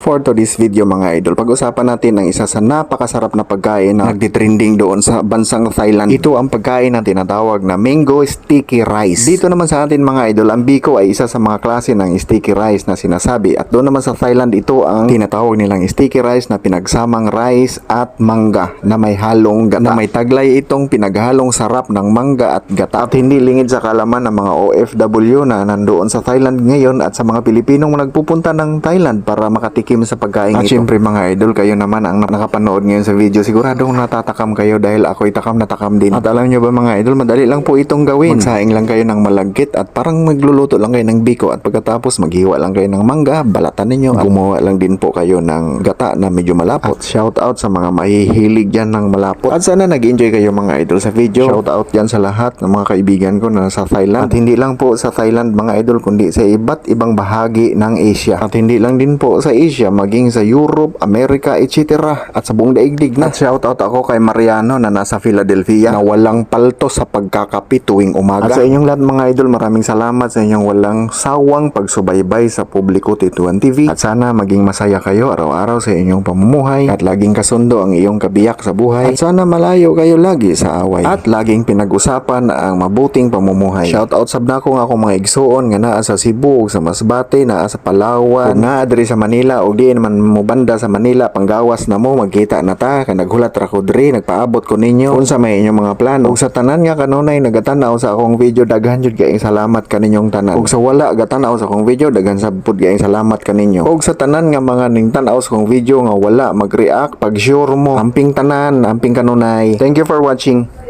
For today's video mga idol, pag-usapan natin ang isa sa napakasarap na pagkain na nagtitrending doon sa bansang Thailand. Ito ang pagkain na tinatawag na mango sticky rice. Dito naman sa atin mga idol, ang biko ay isa sa mga klase ng sticky rice na sinasabi. At doon naman sa Thailand, ito ang tinatawag nilang sticky rice na pinagsamang rice at mangga na may halong gata. Na may taglay itong pinaghalong sarap ng mangga at gata. At hindi lingid sa kalaman ng mga OFW na nandoon sa Thailand ngayon at sa mga Pilipinong nagpupunta ng Thailand para makatikim sa pagkain ito. At syempre mga idol, kayo naman ang nakapanood ngayon sa video, siguradong natatakam kayo dahil ako'y takam na takam din. At alam nyo ba mga idol, madali lang po itong gawin. Magsaing lang kayo ng malagkit at parang magluluto lang kayo ng biko at pagkatapos maghiwa lang kayo ng mangga, balatan ninyo at gumawa lang din po kayo ng gata na medyo malapot. At shout out sa mga mahihilig dyan ng malapot. At sana nag-enjoy kayo mga idol sa video. Shout out dyan sa lahat ng mga kaibigan ko na sa Thailand. At hindi lang po sa Thailand mga idol, kundi sa iba't ibang bahagi ng Asia. At hindi lang din po sa Asia, maging sa Europe, America, etc. At sa buong daigdig na. At shoutout ako kay Mariano na nasa Philadelphia na walang palto sa pagkakapi tuwing umaga. At sa inyong lahat mga idol, maraming salamat sa inyong walang sawang pagsubaybay sa Publiko Tituan TV. At sana maging masaya kayo araw-araw sa inyong pamumuhay at laging kasundo ang iyong kabiyak sa buhay. At sana malayo kayo lagi sa away at laging pinag-usapan ang mabuting pamumuhay. Shoutout sab na ko nga akong mga igsuon nga naa sa Cebu, sa Masbate, naa sa Palawan, naa diri sa Manila o di naman mo banda sa Manila, panggawas na mo, magkita na ta, kanaghulat ra ko diri, nagpaabot ko ninyo unsa may inyong mga plano. Ug sa tanan nga kanunay nagatanaw sa akong video, daghan jud kayong salamat kaninyong tanan. Ug sa wala gatanaw sa akong video, daghan sad pud kayong salamat kaninyo. Ug sa tanan nga mga ning tan-aw sa akong video nga wala mag-react, pag sure mo, amping tanan, amping kanunay. Thank you for watching.